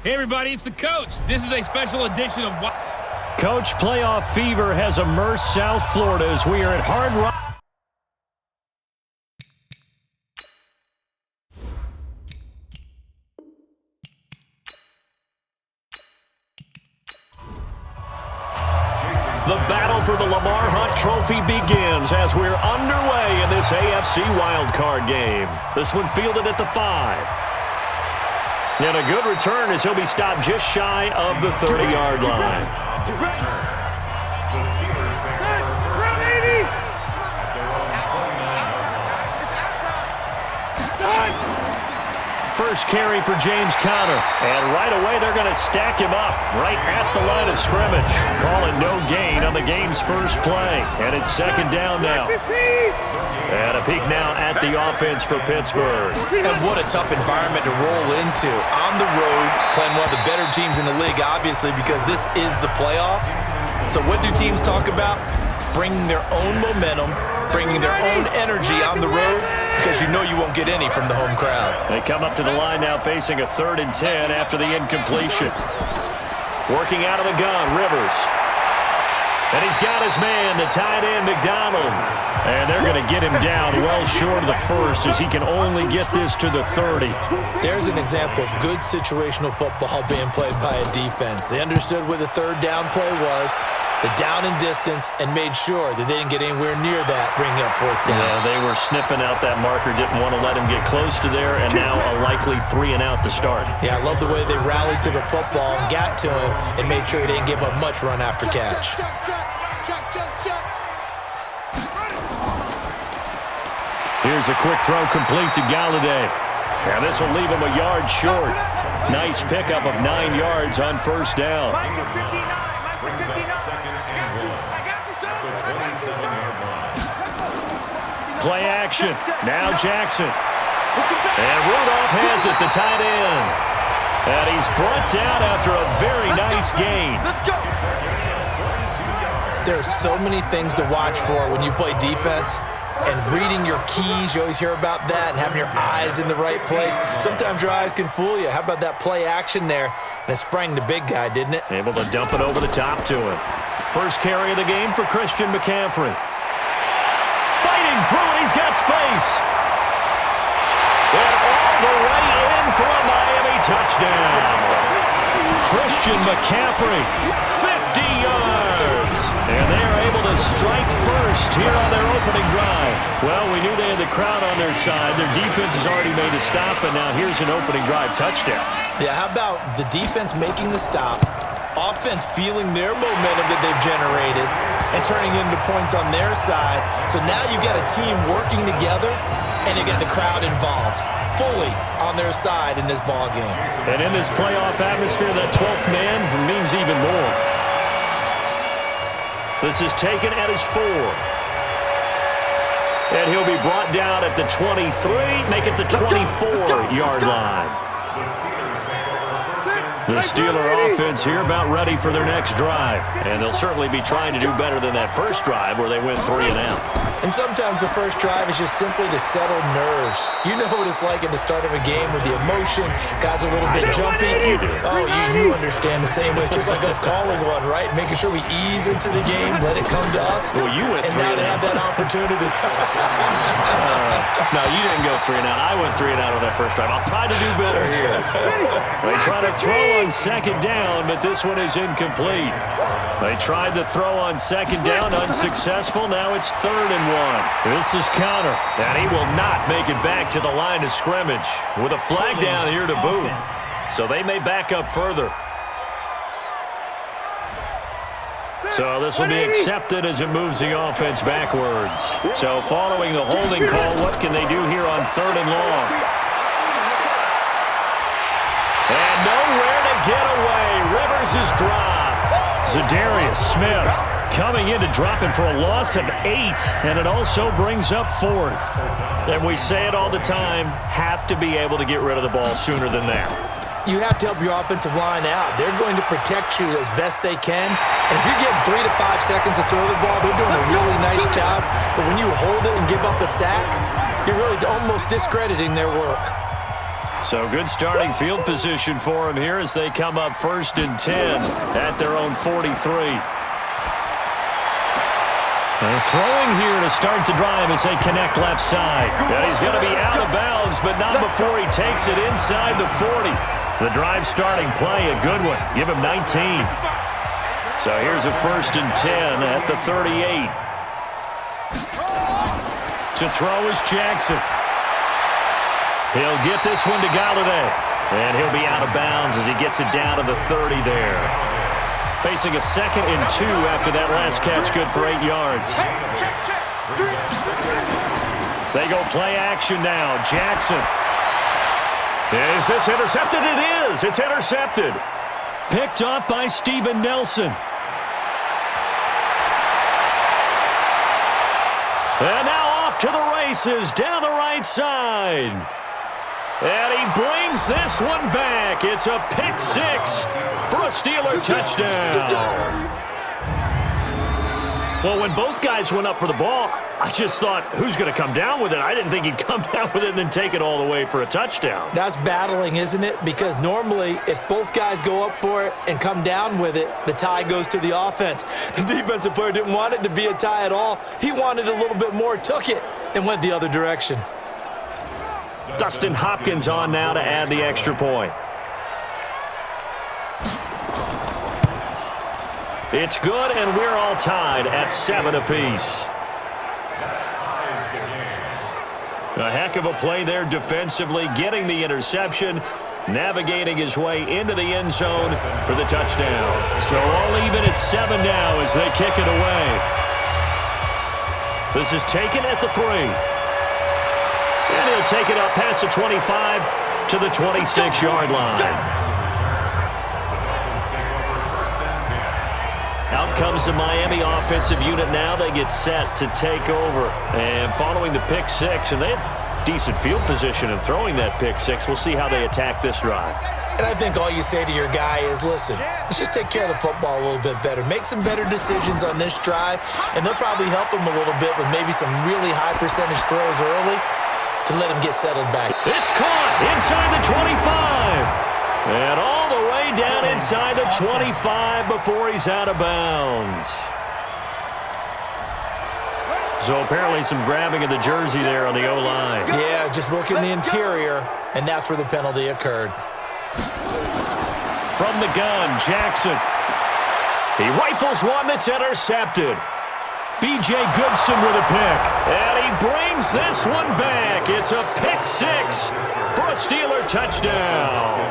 Hey everybody, it's the coach. This is a special edition of Coach, playoff fever has immersed South Florida as we are at Hard Rock. The battle for the Lamar Hunt Trophy begins as we're underway in this AFC wildcard game. This one fielded at the 5. And a good return as he'll be stopped just shy of the 30-yard line. First carry for James Conner. And right away they're going to stack him up right at the line of scrimmage. Calling no gain on the game's first play. And it's second down now. And a peek now at the offense for Pittsburgh. And what a tough environment to roll into. On the road, playing one of the better teams in the league, obviously, because this is the playoffs. So what do teams talk about? Bringing their own momentum, bringing their own energy on the road, because you know you won't get any from the home crowd. They come up to the line now facing a 3rd and 10 after the incompletion. Working out of the gun, Rivers. And he's got his man, the tight end, McDonald. And they're going to get him down well short of the first as he can only get this to the 30. There's an example of good situational football being played by a defense. They understood what the 3rd down play was, the down and distance, and made sure that they didn't get anywhere near that, bringing up 4th down. Yeah, they were sniffing out that marker, didn't want to let him get close to there, and now a likely 3 and out to start. Yeah, I love the way they rallied to the football and got to him and made sure he didn't give up much run after catch. Here's a quick throw complete to Galladay. And this will leave him a yard short. Nice pickup of 9 yards on first down. Play action. Now Jackson. And Rudolph has it, the tight end. And he's brought down after a very nice gain. There are so many things to watch for when you play defense. And reading your keys, you always hear about that, and having your eyes in the right place. Sometimes your eyes can fool you. How about that play action there? And it sprang the big guy, didn't it? Able to dump it over the top to him. First carry of the game for Christian McCaffrey. Fighting through it, he's got space. And all the way in for a Miami touchdown. Christian McCaffrey, 50 yards. And they are able to strike first here on their opening drive. Well, we knew they had the crowd on their side. Their defense has already made a stop, and now here's an opening drive touchdown. Yeah, how about the defense making the stop, offense feeling their momentum that they've generated, and turning it into points on their side. So now you've got a team working together, and you got the crowd involved fully on their side in this ball game. And in this playoff atmosphere, that 12th man means even more. This is taken at his 4. And he'll be brought down at the 23, make it the 24-yard line. The Steeler offense here about ready for their next drive. And they'll certainly be trying to do better than that first drive where they went 3 and out. And sometimes the first drive is just simply to settle nerves. You know what it's like at the start of a game with the emotion. Guys are a little bit jumpy. Oh, you understand the same way. It's just like us calling one, right? Making sure we ease into the game, let it come to us. Well, you went and 3 now and they out. have that opportunity. No, you didn't go 3 and out. I went 3 and out on that first drive. I'll try to do better here. They try to throw on second down, but this one is incomplete. They tried to throw on second down, unsuccessful. Now it's 3rd and 1. This is counter, and he will not make it back to the line of scrimmage with a flag down here to boot. So they may back up further. So this will be accepted as it moves the offense backwards. So following the holding call, what can they do here on 3rd and long? And nowhere to get away. Rivers is dropped. Zadarius Smith coming in to drop it for a loss of 8, and it also brings up 4th. And we say it all the time, have to be able to get rid of the ball sooner than that. You have to help your offensive line out. They're going to protect you as best they can. And if you're getting 3 to 5 seconds to throw the ball, they're doing a really nice job. But when you hold it and give up a sack, you're really almost discrediting their work. So good starting field position for them here as they come up 1st and 10 at their own 43. And throwing here to start the drive as they connect left side. Yeah, he's going to be out of bounds, but not before he takes it inside the 40. The drive starting play, a good one. Give him 19. So here's a 1st and 10 at the 38. To throw is Jackson. He'll get this one to Galladay. And he'll be out of bounds as he gets it down to the 30 there. Facing a 2nd and 2 after that last catch, good for 8 yards. They go play action now. Jackson. Is this intercepted? It is. It's intercepted. Picked up by Steven Nelson. And now off to the races down the right side. And he brings this one back. It's a pick 6 for a Steeler touchdown. Well, when both guys went up for the ball, I just thought, who's going to come down with it? I didn't think he'd come down with it and then take it all the way for a touchdown. That's battling, isn't it? Because normally, if both guys go up for it and come down with it, the tie goes to the offense. The defensive player didn't want it to be a tie at all. He wanted a little bit more, took it, and went the other direction. Dustin Hopkins on now to add the extra point. It's good, and we're all tied at 7 apiece. A heck of a play there defensively, getting the interception, navigating his way into the end zone for the touchdown. So all even at 7 now as they kick it away. This is taken at the 3. And he'll take it up past the 25 to the 26-yard line. Out comes the Miami offensive unit now. They get set to take over. And following the pick 6, and they had decent field position in throwing that pick 6. We'll see how they attack this drive. And I think all you say to your guy is, listen, let's just take care of the football a little bit better. Make some better decisions on this drive, and they'll probably help him a little bit with maybe some really high percentage throws early to let him get settled back. It's caught inside the 25. And all the way down inside the 25 before he's out of bounds. So apparently some grabbing of the jersey there on the O-line. Yeah, just look in the interior, and that's where the penalty occurred. From the gun, Jackson. He rifles one that's intercepted. B.J. Goodson with a pick. And he brings this one back. It's a pick 6 for a Steeler touchdown.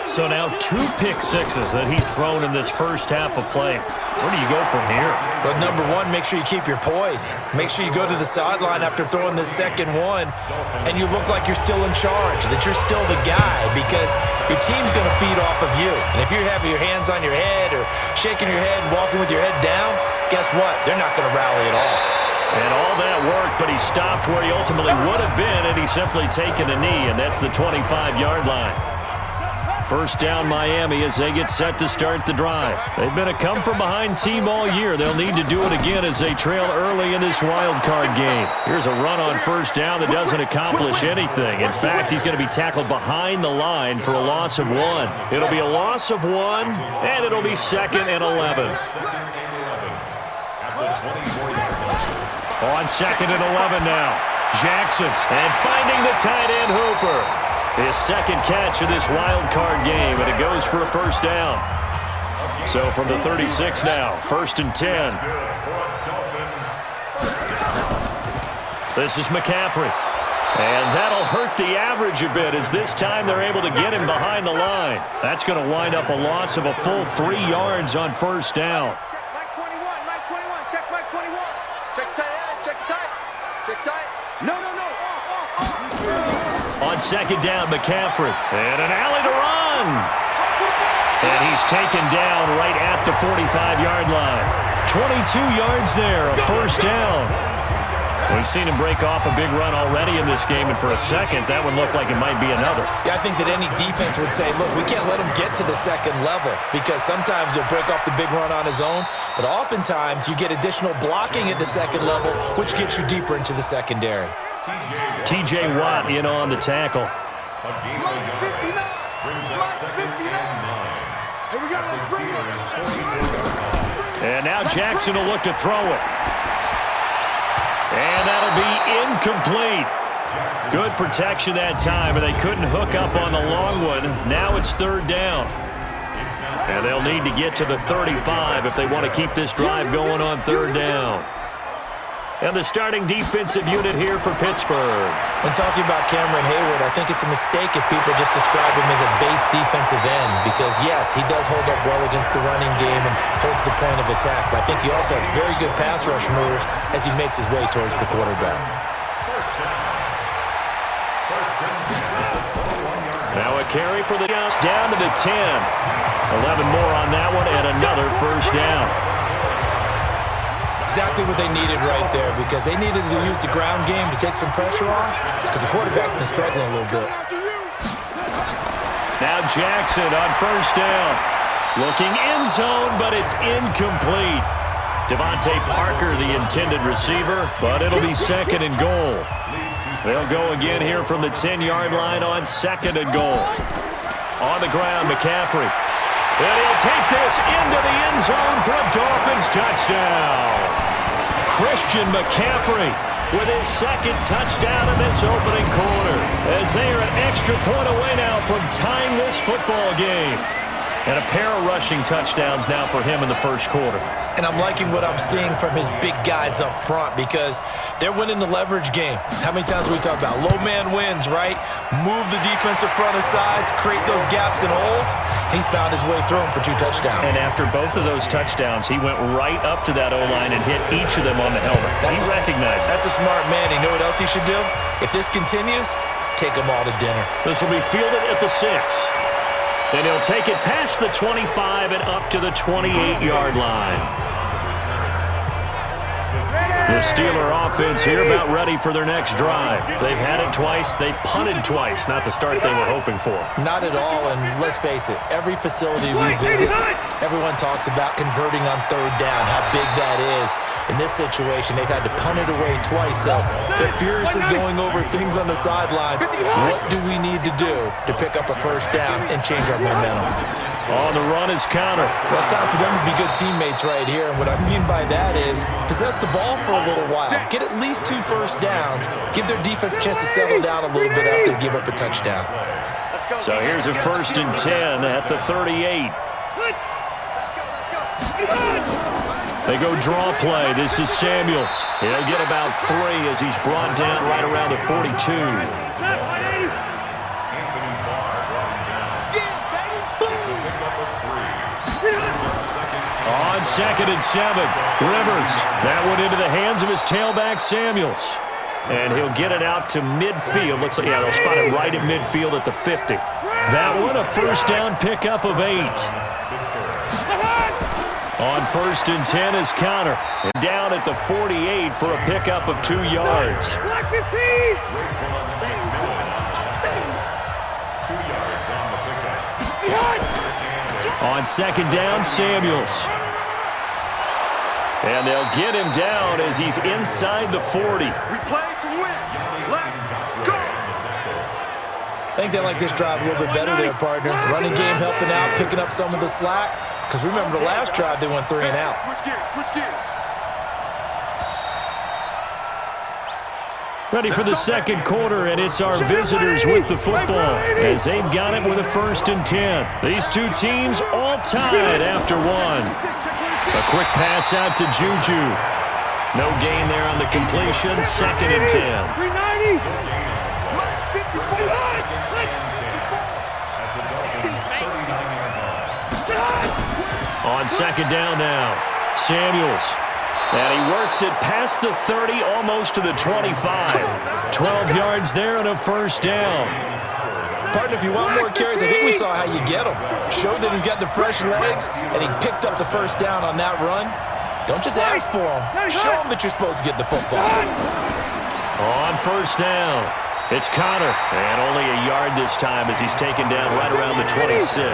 So now 2 pick 6s that he's thrown in this first half of play. Where do you go from here? But number one, make sure you keep your poise. Make sure you go to the sideline after throwing the second one, and you look like you're still in charge, that you're still the guy, because your team's going to feed off of you. And if you're having your hands on your head or shaking your head and walking with your head down, guess what? They're not going to rally at all. And all that worked, but he stopped where he ultimately would have been, and he's simply taken a knee, and that's the 25-yard line. First down Miami as they get set to start the drive. They've been a come-from-behind team all year. They'll need to do it again as they trail early in this wild card game. Here's a run on first down that doesn't accomplish anything. In fact, he's going to be tackled behind the line for a loss of 1. It'll be a loss of 1, and it'll be 2nd and 11. On 2nd and 11 now. Jackson, and finding the tight end Hooper. His second catch of this wild card game, and it goes for a first down. So from the 36 now, 1st and 10. This is McCaffrey. And that'll hurt the average a bit as this time they're able to get him behind the line. That's going to wind up a loss of a full 3 yards on first down. Check Mike 21, Mike 21, check Mike 21. Check tight end, check tight. Check tight. No. On 2nd down, McCaffrey. And an alley to run. And he's taken down right at the 45-yard line. 22 yards there, a first down. We've seen him break off a big run already in this game, and for a second, that one looked like it might be another. Yeah, I think that any defense would say, look, we can't let him get to the second level because sometimes he'll break off the big run on his own, but oftentimes you get additional blocking at the second level, which gets you deeper into the secondary. T.J. Watt in on the tackle. Mike 59. Mike 59. Here we go, let's bring it. And now Jackson will look to throw it. And that'll be incomplete. Good protection that time, and they couldn't hook up on the long one. Now it's 3rd down. And they'll need to get to the 35 if they want to keep this drive going on 3rd down. And the starting defensive unit here for Pittsburgh. When talking about Cameron Hayward, I think it's a mistake if people just describe him as a base defensive end because, yes, he does hold up well against the running game and holds the point of attack, but I think he also has very good pass rush moves as he makes his way towards the quarterback. Now a carry for the down to the 10. 11 more on that one and another first down. Exactly what they needed right there because they needed to use the ground game to take some pressure off because the quarterback's been struggling a little bit. Now Jackson on first down. Looking end zone, but it's incomplete. Devontae Parker, the intended receiver, but it'll be 2nd and goal. They'll go again here from the 10-yard line on 2nd and goal. On the ground, McCaffrey. And he'll take this into the end zone for a Dolphins touchdown. Christian McCaffrey with his 2nd touchdown in this opening quarter as they are an extra point away now from tying this football game. And a pair of rushing touchdowns now for him in the first quarter. And I'm liking what I'm seeing from his big guys up front because they're winning the leverage game. How many times we talk about low man wins, right? Move the defensive front aside, create those gaps and holes. He's found his way through them for 2 touchdowns. And after both of those touchdowns, he went right up to that O-line and hit each of them on the helmet. He recognized it. That's a smart man. You know what else he should do? If this continues, take them all to dinner. This will be fielded at the 6. And he'll take it past the 25 and up to the 28-yard line. The Steeler offense here about ready for their next drive. They've had it twice. They've punted twice. Not the start they were hoping for. Not at all, and let's face it, every facility we visit, everyone talks about converting on 3rd down, how big that is. In this situation, they've had to punt it away twice, so they're furiously going over things on the sidelines. What do we need to do to pick up a first down and change our momentum? On the run is Connor. Well, it's time for them to be good teammates right here, and what I mean by that is possess the ball for a little while, get at least 2 first downs, give their defense a chance to settle down a little bit after they give up a touchdown. So here's a 1st and 10 at the 38. They go draw play. This is Samuels. He'll get about 3 as he's brought down right around the 42. On 2nd and 7, Rivers. That one into the hands of his tailback, Samuels. And he'll get it out to midfield. Looks like, yeah, they'll spot it right at midfield at the 50. That one, a first down pickup of 8. On 1st and 10 is Connor. And down at the 48 for a pickup of 2 yards. On second down, Samuels. And they'll get him down as he's inside the 40. We play to win. Let's go. I think they like this drive a little bit better there, partner. Running game helping out, picking up some of the slack. Because remember, the last drive they went 3 and out. Switch gears, switch gears. Ready for the second quarter, and it's our visitors with the football as they've got it with a 1st and 10. These two teams all tied after one. A quick pass out to Juju. No gain there on the completion. 2nd and 10. 390. On second down now, Samuels. And he works it past the 30, almost to the 25. 12 yards there and a 1st down. Partner, if you want more carries, I think we saw how you get them. Showed that he's got the fresh legs, and he picked up the 1st down on that run. Don't just ask for them. Show them that you're supposed to get the football. On 1st down, it's Connor. And only a yard this time as he's taken down right around the 26.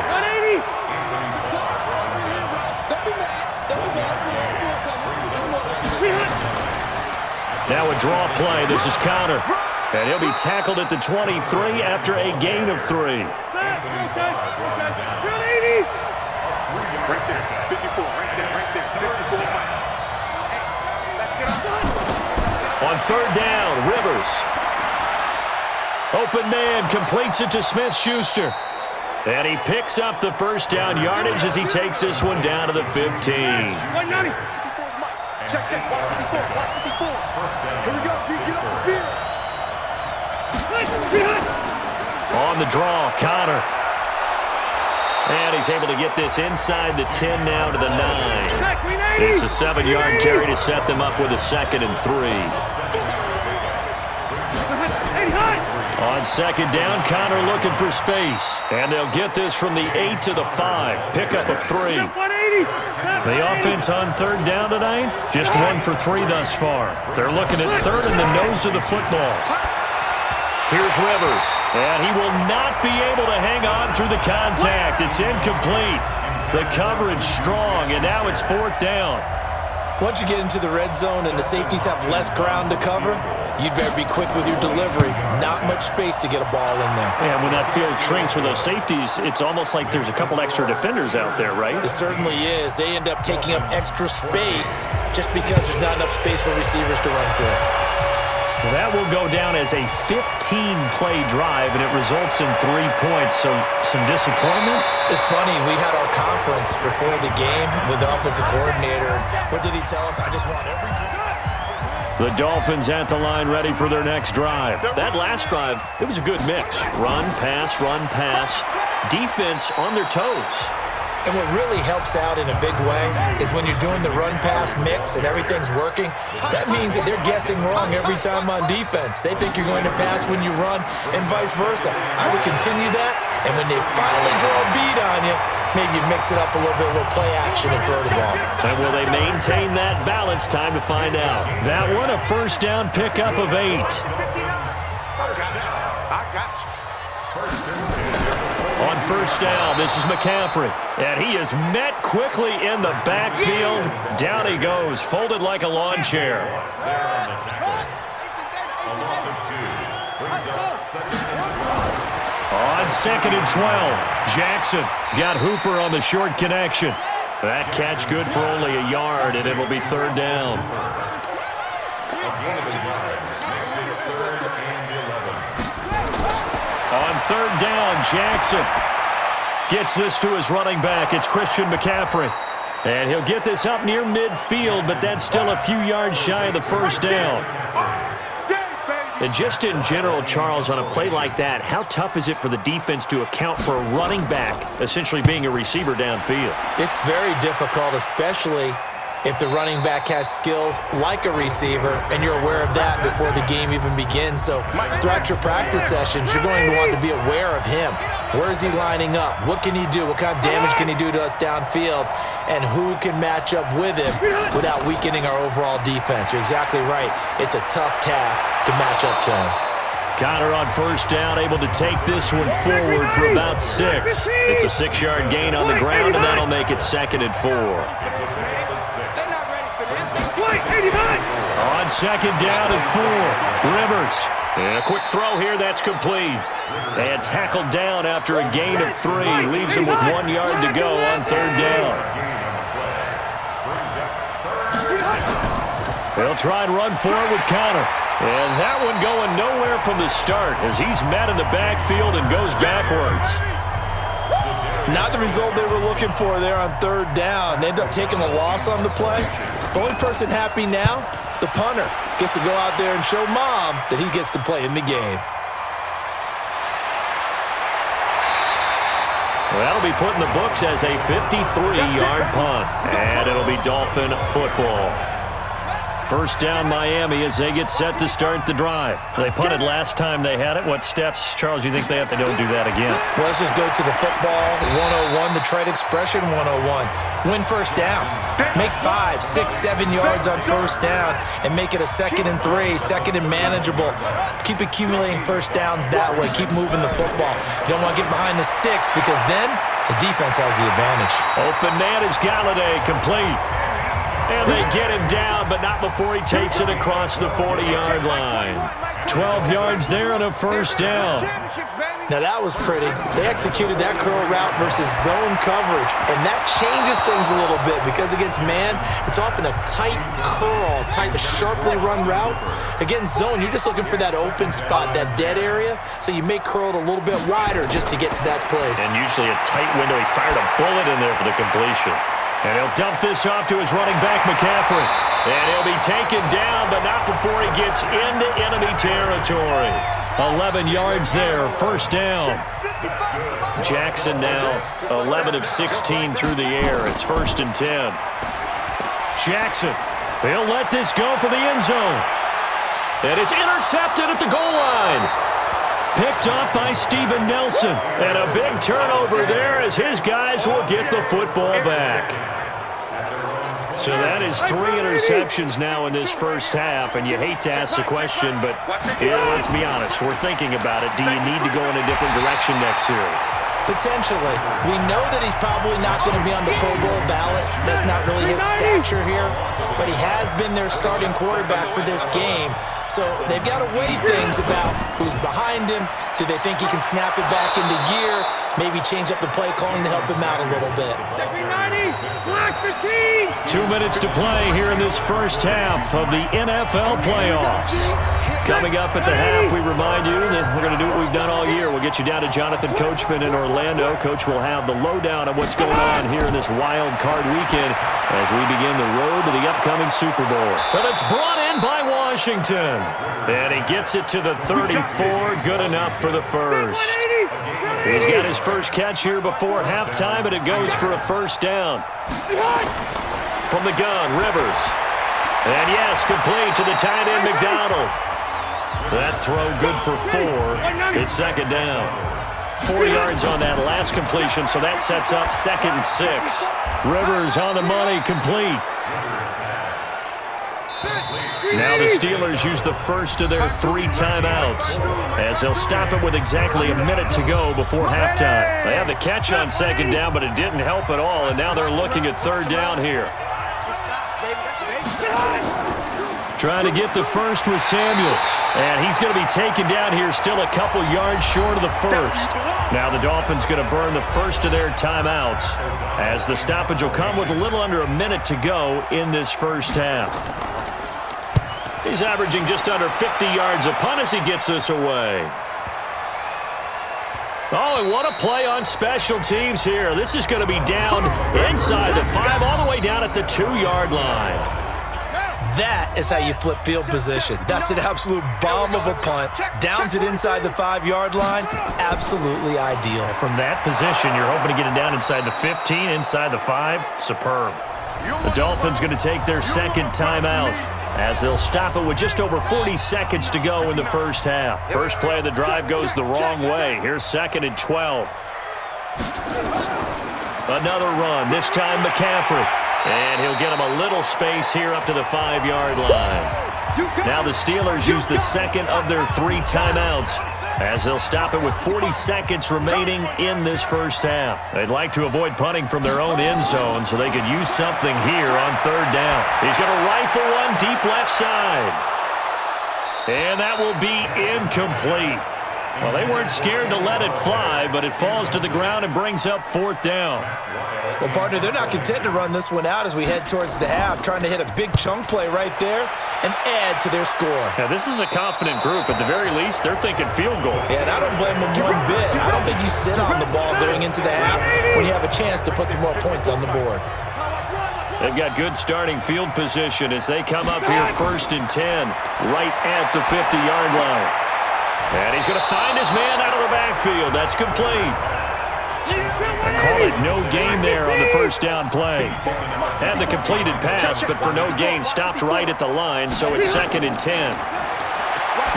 Now a draw play. This is Connor. And he'll be tackled at the 23 after a gain of 3. Right there, 54, right there, 54. Let's get up. On 3rd down, Rivers. Open man completes it to Smith-Schuster. And he picks up the 1st down yardage as he takes this one down to the 15. 190. Check, 154, 154. Here we go, G, get off the field. On the draw, Connor. And he's able to get this inside the 10 now to the 9. It's a 7-yard carry to set them up with a 2nd and 3. On second down, Connor looking for space. And they'll get this from the 8 to the 5. Pickup of 3. The offense on 3rd down tonight, just 1 for 3 thus far. They're looking at 3rd in the nose of the football. Here's Rivers, and he will not be able to hang on through the contact. It's incomplete. The coverage strong, and now it's 4th down. Once you get into the red zone and the safeties have less ground to cover, you'd better be quick with your delivery. Not much space to get a ball in there. And when that field shrinks with those safeties, it's almost like there's a couple extra defenders out there, right? It certainly is. They end up taking up extra space just because there's not enough space for receivers to run through. Well, that will go down as a 15-play drive, and it results in 3 points. So some disappointment? It's funny. We had our conference before the game with the offensive coordinator. And what did he tell us? I just want every drive. The Dolphins at the line ready for their next drive. That last drive, it was a good mix. Run, pass, defense on their toes. And what really helps out in a big way is when you're doing the run-pass mix and everything's working, that means that they're guessing wrong every time on defense. They think you're going to pass when you run and vice versa. I would continue that, and when they finally draw a beat on you, maybe you mix it up a little bit, a little play action and throw the ball. And will they maintain that balance? Time to find out. That one, a 1st down pickup of 8. I got you. On 1st down, this is McCaffrey. And he is met quickly in the backfield. Down he goes, folded like a lawn chair. On 2nd and 12, Jackson has got Hooper on the short connection. That catch good for only a yard, and it'll be 3rd down. On 3rd down, Jackson gets this to his running back. It's Christian McCaffrey. And he'll get this up near midfield, but that's still a few yards shy of the 1st down. And just in general, Charles, on a play like that, how tough is it for the defense to account for a running back essentially being a receiver downfield? It's very difficult, especially if the running back has skills like a receiver, and you're aware of that before the game even begins. So throughout your practice sessions, you're going to want to be aware of him. Where is he lining up? What can he do? What kind of damage can he do to us downfield? And who can match up with him without weakening our overall defense? You're exactly right. It's a tough task to match up to him. Connor on first down, able to take this one forward for about 6. It's a 6-yard gain on the ground, and that'll make it 2nd and 4. On 2nd down and 4, Rivers. And a quick throw here, that's complete. And tackled down after a gain of 3. Leaves him with 1 yard to go on 3rd down. They'll try and run for it with Connor. And that one going nowhere from the start as he's met in the backfield and goes backwards. Not the result they were looking for there on 3rd down. They end up taking a loss on the play. The only person happy now, the punter, gets to go out there and show Mom that he gets to play in the game. Well, that'll be put in the books as a 53-yard punt. And it'll be Dolphin football. First down, Miami, as they get set to start the drive. They punted last time they had it. What steps, Charles, you think they have to don't do that again? Well, let's just go to the football 101, the trade expression 101. Win first down. Make 5, 6, 7 yards on first down and make it a 2nd and 3, 2nd and manageable. Keep accumulating first downs that way. Keep moving the football. You don't want to get behind the sticks because then the defense has the advantage. Open man is Galladay, complete. And they get him down, but not before he takes it across the 40-yard line. 12 yards there and a first down. Now that was pretty. They executed that curl route versus zone coverage, and that changes things a little bit because against man, it's often a tight curl, tight, sharply run route. Against zone, you're just looking for that open spot, that dead area, so you may curl it a little bit wider just to get to that place. And usually a tight window. He fired a bullet in there for the completion. And he'll dump this off to his running back, McCaffrey. And he'll be taken down, but not before he gets into enemy territory. 11 yards there, first down. Jackson now 11 of 16 through the air. It's 1st and 10. Jackson, he'll let this go for the end zone. And it's intercepted at the goal line. Picked up by Steven Nelson. And a big turnover there as his guys will get the football back. So that is 3 interceptions now in this first half, and you hate to ask the question, but let's be honest, we're thinking about it. Do you need to go in a different direction next series? Potentially. We know that he's probably not going to be on the Pro Bowl ballot. That's not really his stature here, but he has been their starting quarterback for this game. So they've got to weigh things about who's behind him. Do they think he can snap it back into gear? Maybe change up the play calling to help him out a little bit. 2 minutes to play here in this first half of the NFL playoffs. Coming up at the half, we remind you that we're going to do what we've done all year. We'll get you down to Jonathan Coachman in Orlando. Coach will have the lowdown of what's going on here in this wild card weekend as we begin the road to the upcoming Super Bowl. But it's brought in by Washington. And he gets it to the 34. Good enough for the first. He's got his first catch here before halftime, and it goes for a first down. From the gun, Rivers. And yes, complete to the tight end, McDonald. That throw good for 4. It's 2nd down. 4 yards on that last completion, so that sets up 2nd and 6. Rivers on the money, complete. Now the Steelers use the first of their 3 timeouts as they'll stop it with exactly a minute to go before halftime. They have the catch on 2nd down, but it didn't help at all, and now they're looking at 3rd down here. Trying to get the first with Samuels, and he's going to be taken down here still a couple yards short of the first. Now the Dolphins going to burn the first of their timeouts as the stoppage will come with a little under a minute to go in this first half. He's averaging just under 50 yards a punt as he gets this away. Oh, and what a play on special teams here. This is going to be down inside the 5, all the way down at the 2-yard line. That is how you flip field position. That's an absolute bomb of a punt. Downs it inside the 5-yard line. Absolutely ideal. From that position, you're hoping to get it down inside the 15, inside the 5. Superb. The Dolphins going to take their 2nd timeout as they'll stop it with just over 40 seconds to go in the first half. First play of the drive goes the wrong way. Here's 2nd and 12. Another run, this time McCaffrey. And he'll get him a little space here up to the 5-yard line. Now the Steelers use the second of their 3 timeouts as they'll stop it with 40 seconds remaining in this first half. They'd like to avoid punting from their own end zone so they could use something here on 3rd down. He's going to rifle one deep left side. And that will be incomplete. Well, they weren't scared to let it fly, but it falls to the ground and brings up 4th down. Well, partner, they're not content to run this one out as we head towards the half, trying to hit a big chunk play right there and add to their score. Now, this is a confident group. At the very least, they're thinking field goal. Yeah, and I don't blame them one bit. I don't think you sit on the ball going into the half when you have a chance to put some more points on the board. They've got good starting field position as they come up here 1st and 10, right at the 50-yard line. And he's going to find his man out of the backfield. That's complete. I call it no gain there on the 1st down play. And the completed pass, but for no gain, stopped right at the line, so it's 2nd and 10.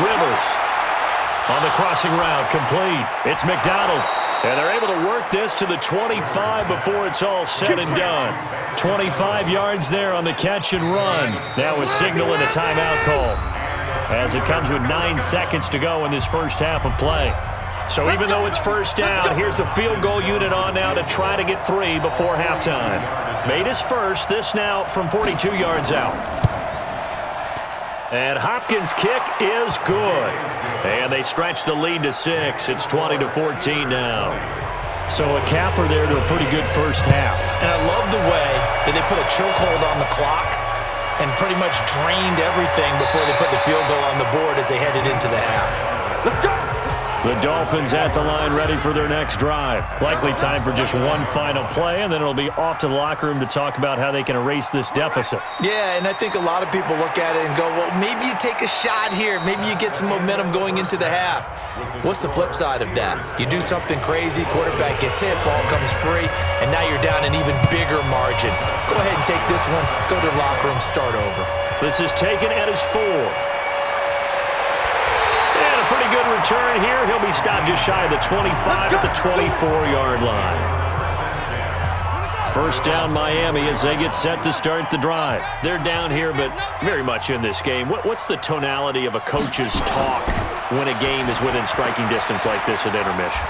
Rivers on the crossing route, complete. It's McDonald. And they're able to work this to the 25 before it's all said and done. 25 yards there on the catch and run. Now a signal and a timeout call, as it comes with 9 seconds to go in this first half of play. So even though it's 1st down, here's the field goal unit on now to try to get 3 before halftime. Made his first, this now from 42 yards out. And Hopkins' kick is good. And they stretch the lead to 6. It's 20-14 now. So a capper there to a pretty good first half. And I love the way that they put a chokehold on the clock and pretty much drained everything before they put the field goal on the board as they headed into the half. Let's go! The Dolphins at the line ready for their next drive. Likely time for just one final play, and then it'll be off to the locker room to talk about how they can erase this deficit. Yeah, and I think a lot of people look at it and go, well, maybe you take a shot here. Maybe you get some momentum going into the half. What's the flip side of that? You do something crazy, quarterback gets hit, ball comes free, and now you're down an even bigger margin. Go ahead and take this one, go to the locker room, start over. This is taken at his 4. Pretty good return here. He'll be stopped just shy of the 25 at the 24-yard line. 1st down Miami as they get set to start the drive. They're down here, but very much in this game. What's the tonality of a coach's talk when a game is within striking distance like this at intermission?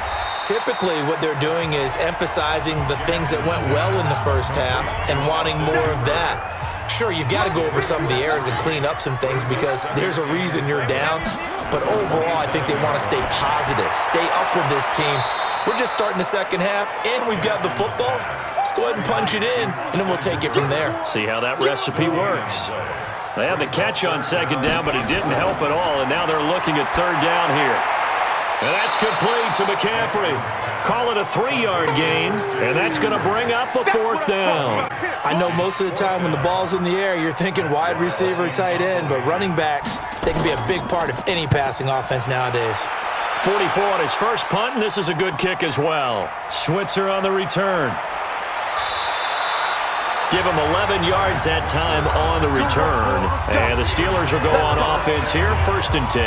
Typically, what they're doing is emphasizing the things that went well in the first half and wanting more of that. Sure, you've got to go over some of the errors and clean up some things because there's a reason you're down. But overall, I think they want to stay positive, stay up with this team. We're just starting the second half, and we've got the football. Let's go ahead and punch it in, and then we'll take it from there. See how that recipe works. They had the catch on 2nd down, but it didn't help at all, and now they're looking at 3rd down here. And that's complete to McCaffrey. Call it a 3-yard gain, and that's going to bring up a 4th down. I know most of the time when the ball's in the air, you're thinking wide receiver, tight end, but running backs, they can be a big part of any passing offense nowadays. 44 on his first punt, and this is a good kick as well. Switzer on the return. Give him 11 yards that time on the return. And the Steelers will go on offense here, 1st and 10.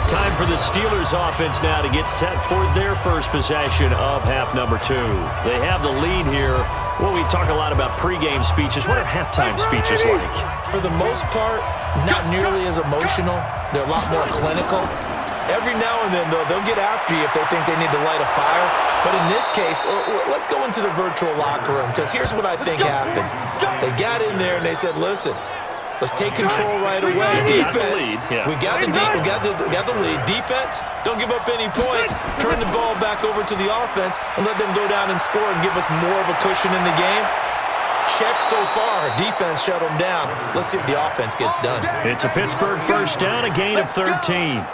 Time for the Steelers offense now to get set for their first possession of half number 2. They have the lead here. Well, we talk a lot about pregame speeches. What are halftime speeches like? For the most part, not nearly as emotional. They're a lot more clinical. Every now and then, though, they'll get after you if they think they need to light a fire. But in this case, let's go into the virtual locker room because here's what I think happened. They got in there and they said, listen, let's take control right away. Defense, we got the lead. Defense, don't give up any points. Turn the ball back over to the offense and let them go down and score and give us more of a cushion in the game. Check so far. Defense shut them down. Let's see if the offense gets done. It's a Pittsburgh 1st down, a gain of 13.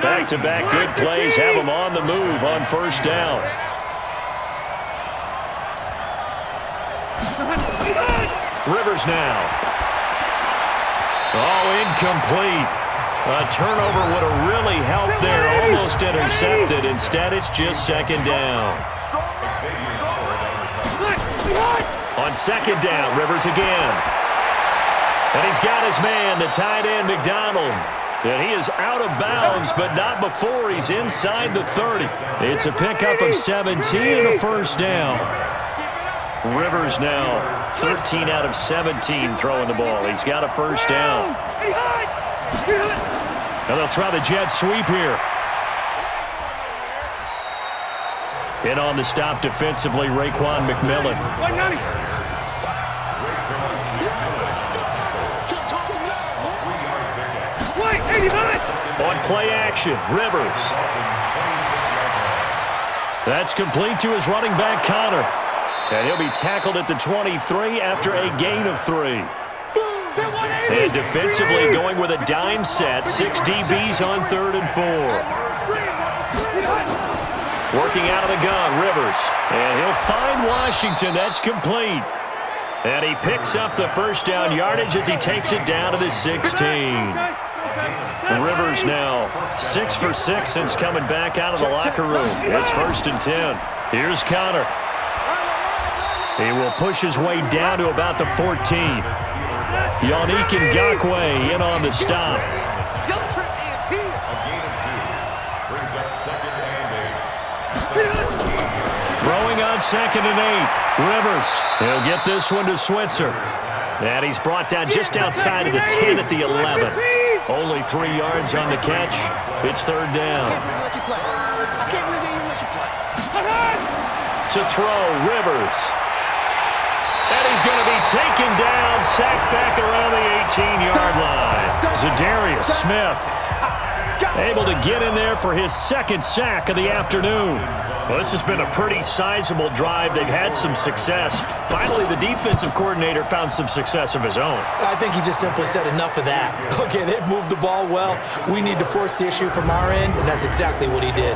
Back-to-back good plays have them on the move on 1st down. Rivers now. Oh, incomplete. A turnover would have really helped there. Almost intercepted. Instead, it's just 2nd down. On 2nd down, Rivers again. And he's got his man, the tight end, McDonald. And he is out of bounds, but not before he's inside the 30. It's a pickup of 17 and a 1st down. Rivers now 13 out of 17 throwing the ball. He's got a first down. And they'll try the jet sweep here. In on the stop defensively, Raekwon McMillan. On play action, Rivers. That's complete to his running back, Connor. And he'll be tackled at the 23 after a gain of 3. And defensively going with a dime set, 6 DBs on 3rd and 4. Working out of the gun, Rivers. And he'll find Washington. That's complete. And he picks up the first down yardage as he takes it down to the 16. Rivers now 6 for 6 since coming back out of the locker room. It's 1st and 10. Here's Connor. He will push his way down to about the 14. Yannick Ngakoue in on the stop. Throwing on 2nd and 8. Rivers. He'll get this one to Switzer. And he's brought down just outside of the 10 at the 11. Only 3 yards on the catch. It's 3rd down. To throw, Rivers. And he's going to be taken down, sacked back around the 18-yard line. Zadarius Smith able to get in there for his 2nd sack of the afternoon. Well, this has been a pretty sizable drive. They've had some success. Finally, the defensive coordinator found some success of his own. I think he just simply said enough of that. Okay, they've moved the ball well. We need to force the issue from our end, and that's exactly what he did.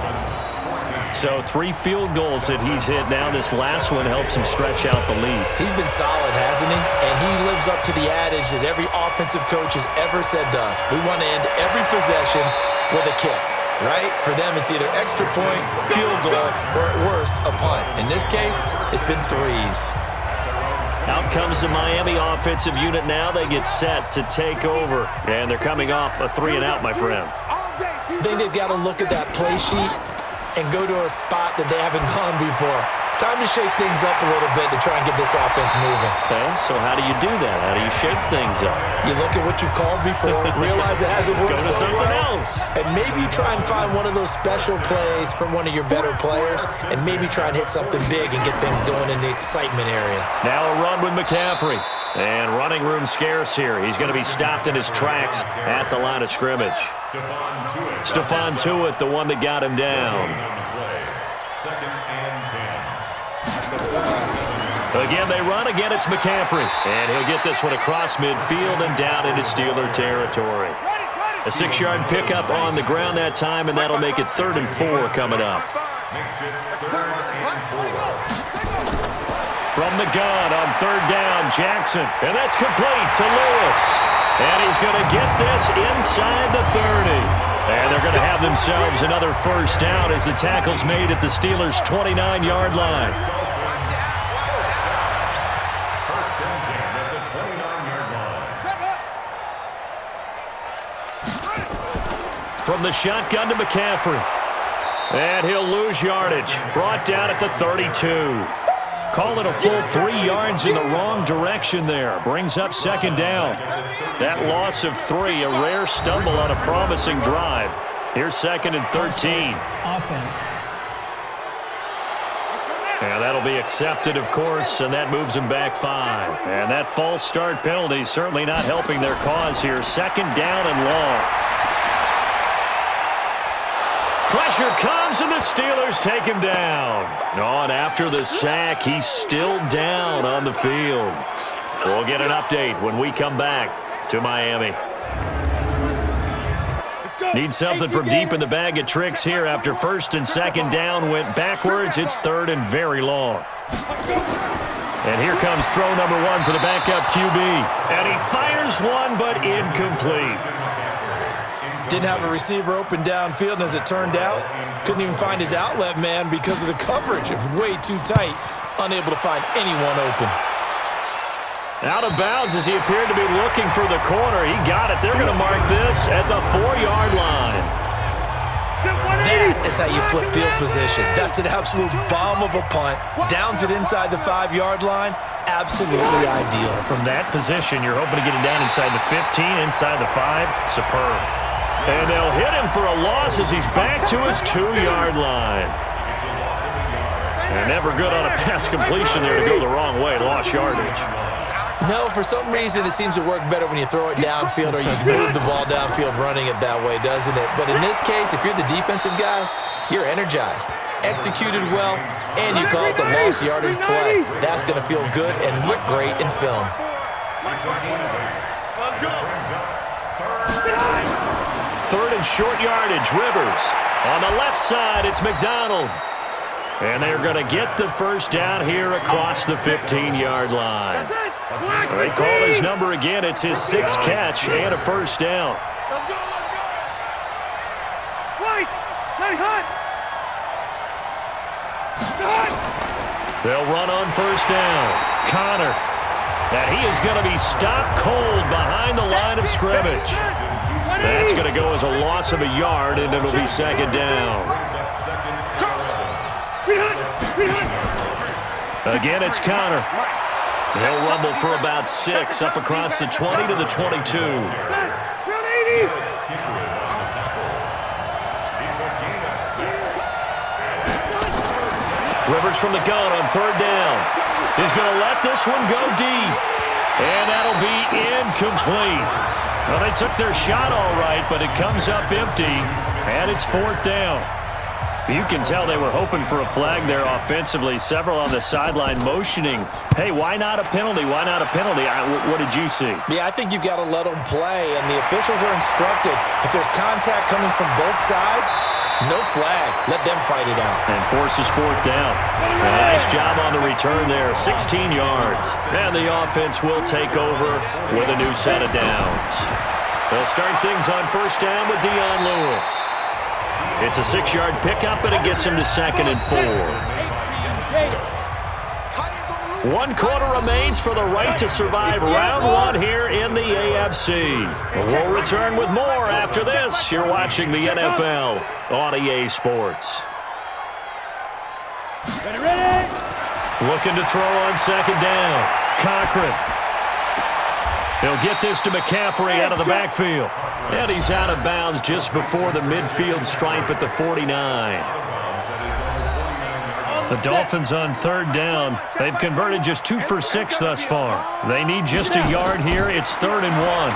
So 3 field goals that he's hit now. This last one helps him stretch out the lead. He's been solid, hasn't he? And he lives up to the adage that every offensive coach has ever said to us. We want to end every possession with a kick, right? For them, it's either extra point, field goal, or at worst, a punt. In this case, it's been 3s. Out comes the Miami offensive unit now. They get set to take over. And they're coming off a 3-and-out, my friend. I think they've got to look at that play sheet and go to a spot that they haven't gone before. Time to shake things up a little bit to try and get this offense moving. Okay, so how do you do that? How do you shake things up? You look at what you've called before, realize it hasn't worked Go to so something well, else. and maybe try and find one of those special plays from one of your better players, and maybe try and hit something big and get things going in the excitement area. Now a run with McCaffrey. And running room scarce here. He's going to be stopped in his tracks at the line of scrimmage. Stephon Tuitt, the one that got him down. Again, they run. Again, it's McCaffrey. And he'll get this one across midfield and down into Steeler territory. A 6-yard pickup on the ground that time, and that'll make it 3rd and 4 coming up. From the gun on 3rd down, Jackson. And that's complete to Lewis. And he's going to get this inside the 30. And they're going to have themselves another first down as the tackle's made at the Steelers' 29-yard line. From the shotgun to McCaffrey. And he'll lose yardage. Brought down at the 32. Call it a full 3 yards in the wrong direction there. Brings up 2nd down. That loss of 3, a rare stumble on a promising drive. Here's 2nd and 13. Offense. And that'll be accepted, of course, and that moves them back 5. And that false start penalty certainly not helping their cause here. 2nd down and long. Pressure comes, and the Steelers take him down. On after the sack, he's still down on the field. We'll get an update when we come back to Miami. Need something from deep in the bag of tricks here after 1st and 2nd down went backwards. It's 3rd and very long. And here comes throw number 1 for the backup QB. And he fires one, but incomplete. Didn't have a receiver open downfield, and as it turned out, couldn't even find his outlet man because of the coverage. It was way too tight, unable to find anyone open. Out of bounds as he appeared to be looking for the corner. He got it. They're going to mark this at the 4-yard line. That is how you flip field position. That's an absolute bomb of a punt. Downs it inside the 5-yard line. Absolutely ideal. From that position, you're hoping to get it down inside the 15, inside the 5. Superb. And they'll hit him for a loss as he's back to his 2-yard line. And never good on a pass completion there to go the wrong way. Lost yardage. No, for some reason it seems to work better when you throw it downfield or you move the ball downfield running it that way, doesn't it? But in this case, if you're the defensive guys, you're energized, executed well, and you caused a lost yardage play. That's going to feel good and look great in film. Let's go. Third and short yardage, Rivers. On the left side, it's McDonald. And they're going to get the first down here across the 15-yard line. They call his number again. It's his 6th catch and a first down. Let's go. White, play hot. They'll run on first down. Connor. And he is going to be stopped cold behind the line of scrimmage. That's going to go as a loss of a yard, and it'll be second down. Again, it's Connor. He'll rumble for about 6 up across the 20 to the 22. Rivers from the gun on third down. He's going to let this one go deep. And that'll be incomplete. Well, they took their shot all right, but it comes up empty, and it's fourth down. You can tell they were hoping for a flag there offensively. Several on the sideline motioning, hey, why not a penalty? Why not a penalty? What did you see? Yeah, I think you've got to let them play, and the officials are instructed. If there's contact coming from both sides, no flag. Let them fight it out. And forces fourth down. A nice job on the return there, 16 yards. And the offense will take over with a new set of downs. They'll start things on first down with Dion Lewis. It's a 6-yard pickup, and it gets him to 2nd and 4. 1 quarter remains for the right to survive round 1 here in the AFC. We'll return with more after this. You're watching the NFL on EA Sports. Looking to throw on second down. Cochran. He'll get this to McCaffrey out of the backfield. And he's out of bounds just before the midfield stripe at the 49. The Dolphins on third down. They've converted just 2 for 6 thus far. They need just a yard here. It's 3rd and 1.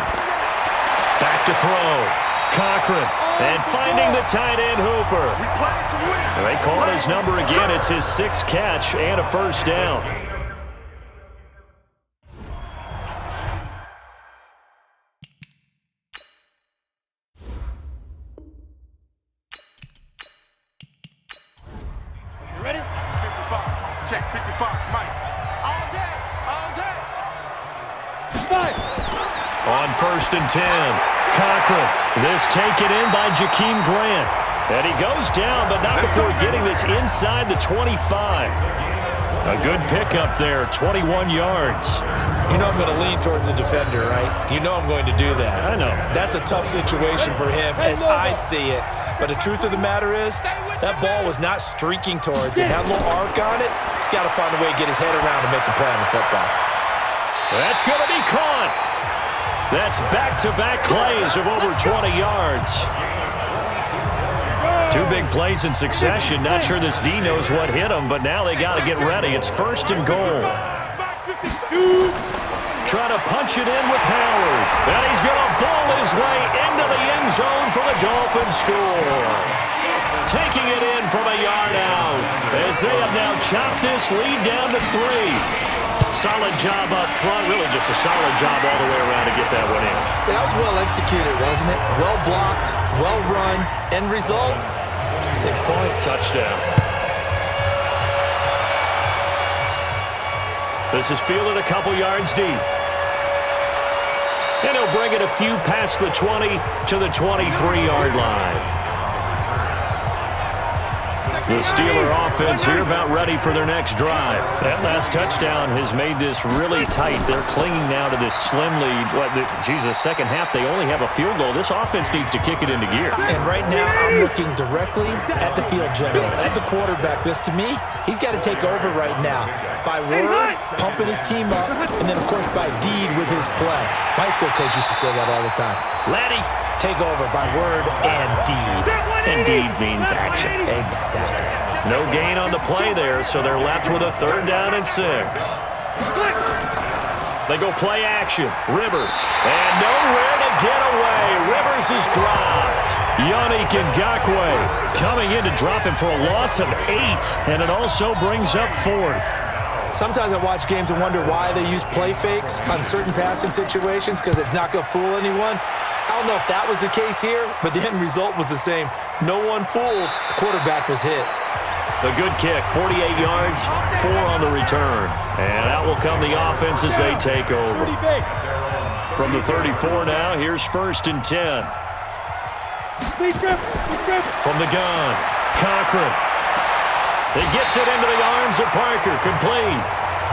Back to throw. Cochran. And finding the tight end Hooper. They call his number again. It's his 6th catch and a first down. Check 55, Mike. All day. On 1st and 10, Cochran. This taken in by Jakeem Grant. And he goes down, but not before getting this inside the 25. A good pickup there, 21 yards. You know I'm going to lean towards the defender, right? You know I'm going to do that. I know. That's a tough situation for him as I see it. But the truth of the matter is, that ball was not streaking towards it. Had a little arc on it. He's got to find a way to get his head around and make a play on the football. That's going to be caught. That's back-to-back plays of over 20 yards. 2 big plays in succession. Not sure this D knows what hit him, but now they got to get ready. It's 1st and goal. Trying to punch it in with Howard. And he's going to ball his way into the end zone for the Dolphins score. Taking it in from a yard out as they have now chopped this lead down to 3. Solid job up front. Really just a solid job all the way around to get that one in. That was well executed, wasn't it? Well blocked, well run. End result, 6 points. Touchdown. This is fielded a couple yards deep. And he'll bring it a few past the 20 to the 23-yard line. The Steeler offense here about ready for their next drive. That last touchdown has made this really tight. They're clinging now to this slim lead. Second half, they only have a field goal. This offense needs to kick it into gear. And right now, I'm looking directly at the field general, at the quarterback, because to me, he's got to take over right now. By word, pumping his team up, and then, of course, by deed with his play. My school coach used to say that all the time. Laddie, take over by word and deed. And deed means action. Exactly. No gain on the play there, so they're left with a 3rd down and 6. They go play action. Rivers. And nowhere to get away. Rivers is dropped. Yannick Ngakoue coming in to drop him for a loss of 8. And it also brings up 4th. Sometimes I watch games and wonder why they use play fakes on certain passing situations because it's not going to fool anyone. I don't know if that was the case here, but the end result was the same. No one fooled. The quarterback was hit. A good kick, 48 yards, 4 on the return. And out will come the offense as they take over. From the 34 now, here's 1st and 10. From the gun, Cochran. He gets it into the arms of Parker, complete.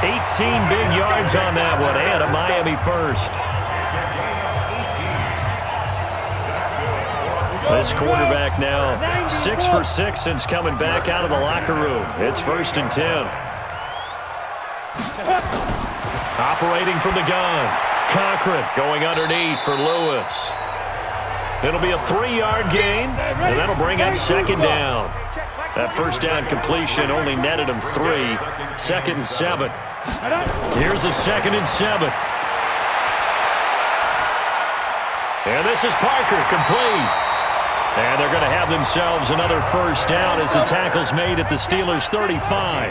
18 big yards on that one, and a Miami first. This quarterback now 6 for 6 since coming back out of the locker room. It's 1st and 10. Operating from the gun. Cochran going underneath for Lewis. It'll be a 3-yard gain, and that'll bring up 2nd down. That 1st down completion only netted him 3. 2nd and 7. Here's a 2nd and 7. And this is Parker, complete. And they're going to have themselves another 1st down as the tackle's made at the Steelers' 35.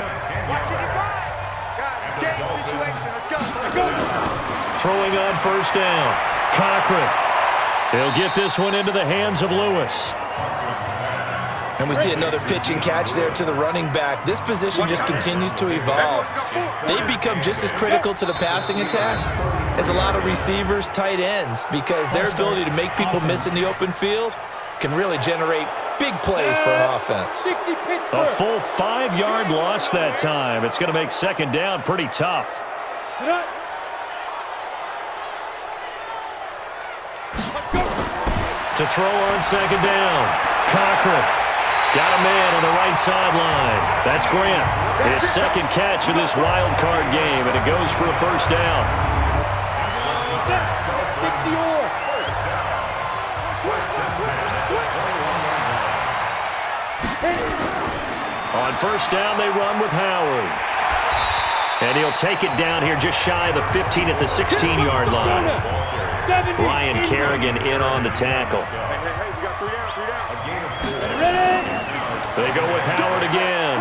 Throwing on 1st down. Cochran. He'll get this one into the hands of Lewis. And we see another pitch and catch there to the running back. This position just continues to evolve. They become just as critical to the passing attack as a lot of receivers, tight ends, because their ability to make people miss in the open field can really generate big plays for an offense. A full 5-yard loss that time. It's going to make 2nd down pretty tough. To throw on 2nd down. Cochran got a man on the right sideline. That's Grant. His 2nd catch of this wild card game, and it goes for a 1st down. On 1st down, they run with Howard. And he'll take it down here just shy of the 15 at the 16-yard line. Ryan Kerrigan in on the tackle. They go with Howard again.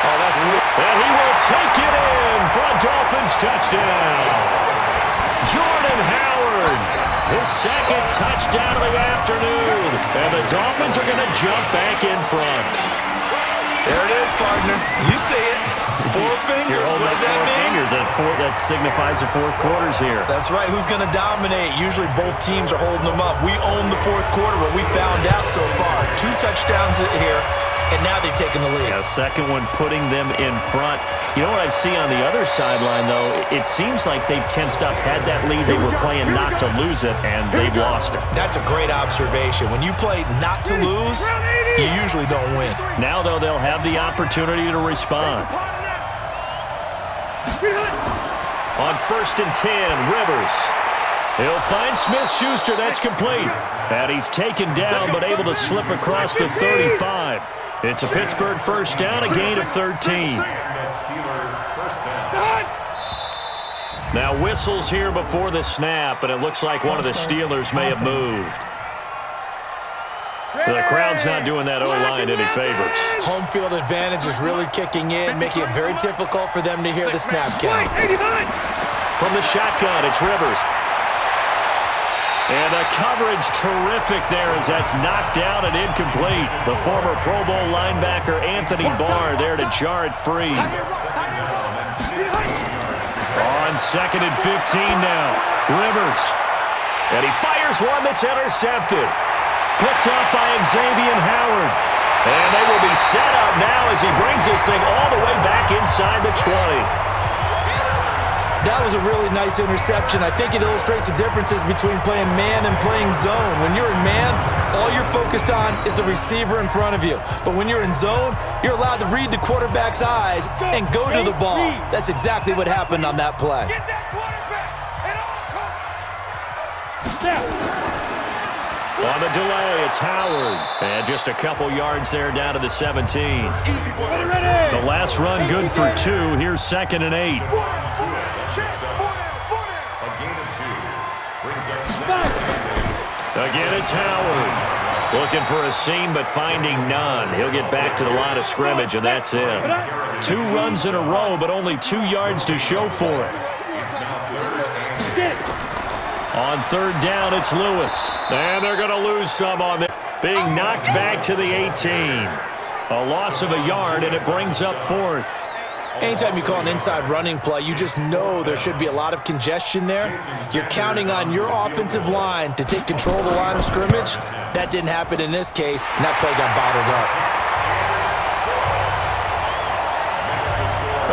Oh, that's sweet. And he will take it in for a Dolphins touchdown. Jordan Howard, his 2nd touchdown of the afternoon. And the Dolphins are going to jump back in front. There it is, partner. You see it. 4 fingers. What does that mean? That signifies the 4th quarter's here. That's right. Who's going to dominate? Usually both teams are holding them up. We own the 4th quarter, but we found out so far. 2 touchdowns here, and now they've taken the lead. A 2nd one putting them in front. You know what I see on the other sideline, though? It seems like they've tensed up, had that lead. They were playing not to lose it, and they've lost it. That's a great observation. When you play not to lose, you usually don't win. Now, though, they'll have the opportunity to respond. On 1st and 10, Rivers. He'll find Smith-Schuster. That's complete. And he's taken down, but able to slip across the 35. It's a Pittsburgh 1st down, a gain of 13. Now whistles here before the snap, and it looks like one of the Steelers may have moved. The crowd's not doing that O-line any favors. Home field advantage is really kicking in, making it very difficult for them to hear the snap count. From the shotgun, it's Rivers. And the coverage terrific there as that's knocked down and incomplete. The former Pro Bowl linebacker Anthony Barr there to jar it free. On 2nd and 15 now. Rivers. And he fires one that's intercepted. Picked up by Xavier Howard. And they will be set up now as he brings this thing all the way back inside the 20. That was a really nice interception. I think it illustrates the differences between playing man and playing zone. When you're in man, all you're focused on is the receiver in front of you. But when you're in zone, you're allowed to read the quarterback's eyes and go to the ball. That's exactly what happened on that play. Get that quarterback at all costs. On the delay, it's Howard. And just a couple yards there down to the 17. The last run good for 2. Here's 2nd and 8. Again, it's Howard. Looking for a seam, but finding none. He'll get back to the line of scrimmage, and that's it. 2 runs in a row, but only 2 yards to show for it. On 3rd down, it's Lewis. And they're going to lose some on this. Being knocked back to the 18. A loss of a yard, and it brings up 4th. Anytime you call an inside running play, you just know there should be a lot of congestion there. You're counting on your offensive line to take control of the line of scrimmage. That didn't happen in this case, and that play got bottled up.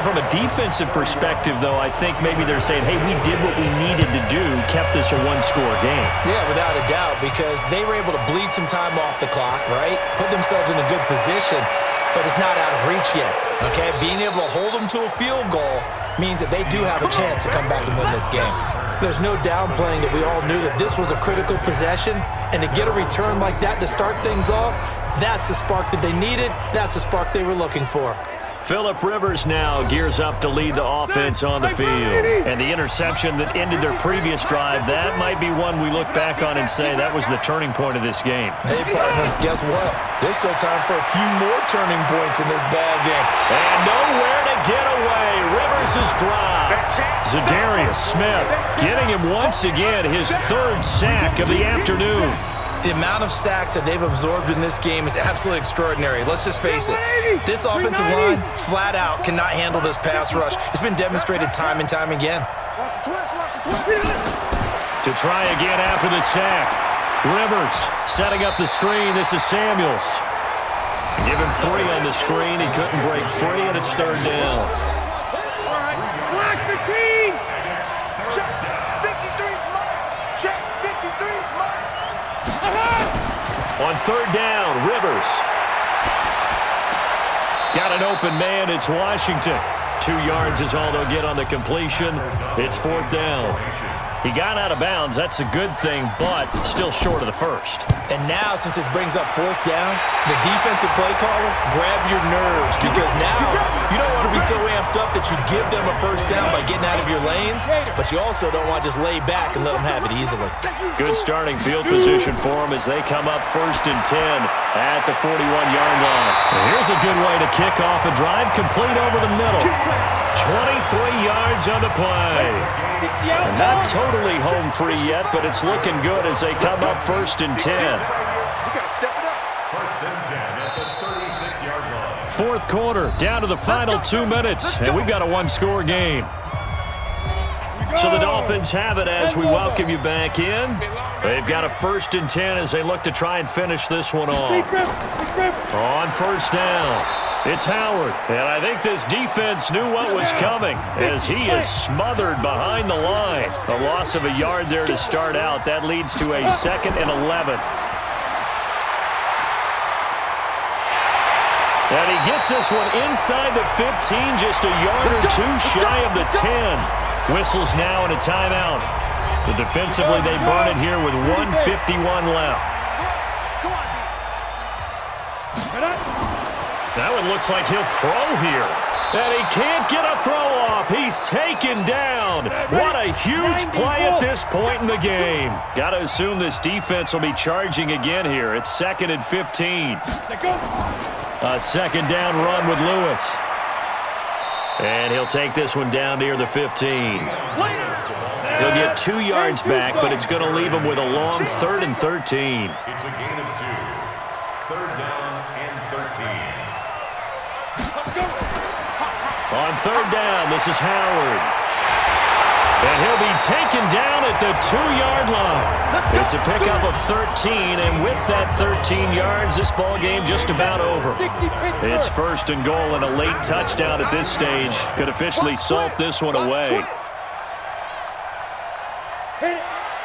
From a defensive perspective, though, I think maybe they're saying, hey, we did what we needed to do, kept this a 1-score game. Yeah, without a doubt, because they were able to bleed some time off the clock, right? Put themselves in a good position, but it's not out of reach yet, okay? Being able to hold them to a field goal means that they do have a chance to come back and win this game. There's no downplaying that we all knew that this was a critical possession, and to get a return like that to start things off, that's the spark that they needed. That's the spark they were looking for. Phillip Rivers now gears up to lead the offense on the field. And the interception that ended their previous drive, that might be one we look back on and say that was the turning point of this game. Hey, partner, guess what? There's still time for a few more turning points in this ball game. And nowhere to get away. Rivers is dropped. Zadarius Smith getting him once again his 3rd sack of the afternoon. The amount of sacks that they've absorbed in this game is absolutely extraordinary. Let's just face it. This offensive line, flat out, cannot handle this pass rush. It's been demonstrated time and time again. To try again after the sack. Rivers setting up the screen. This is Samuels. Give him 3 on the screen. He couldn't break free, and it's 3rd down. Block the team. Check 53's mine. Check 53's mine. On 3rd down, Rivers. Got an open man. It's Washington. 2 yards is all they'll get on the completion. It's 4th down. He got out of bounds. That's a good thing, but still short of the first. And now, since this brings up 4th down, the defensive play caller, grab your nerves, because now you don't want to be so amped up that you give them a 1st down by getting out of your lanes, but you also don't want to just lay back and let them have it easily. Good starting field position for them as they come up 1st and 10 at the 41-yard line. And here's a good way to kick off a drive, complete over the middle. 23 yards on the play. And not totally home free yet, but it's looking good as they come up 1st and 10. 4th quarter, down to the final 2 minutes, and we've got a 1-score game. So the Dolphins have it as we welcome you back in. They've got a 1st and 10 as they look to try and finish this one off. On 1st down, it's Howard. And I think this defense knew what was coming as he is smothered behind the line. A loss of a yard there to start out. That leads to a 2nd and 11. And he gets this one inside the 15, just a yard or 2 shy of the 10. Whistles now and a timeout. So defensively, they burn it here with 1:51 left. That one looks like he'll throw here. And he can't get a throw off. He's taken down. What a huge play at this point in the game. Got to assume this defense will be charging again here. It's 2nd and 15. A 2nd down run with Lewis. And he'll take this one down near the 15. He'll get 2 yards back, but it's going to leave him with a long 3rd and 13. It's a gain of 2. 3rd down and 13. On 3rd down, this is Howard. And he'll be taken down at the 2-yard line. It's a pickup of 13, and with that 13 yards, this ball game just about over. It's 1st and goal, and a late touchdown at this stage could officially salt this one away.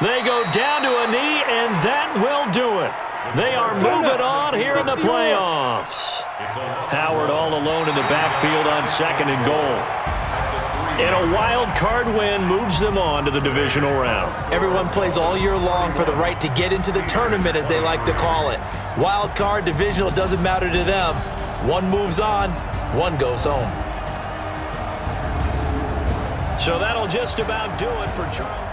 They go down to a knee, and that will do it. They are moving on here in the playoffs. Howard all alone in the backfield on 2nd and goal. And a wild card win moves them on to the divisional round. Everyone plays all year long for the right to get into the tournament, as they like to call it. Wild card, divisional, doesn't matter to them. One moves on, one goes home. So that'll just about do it for Charles.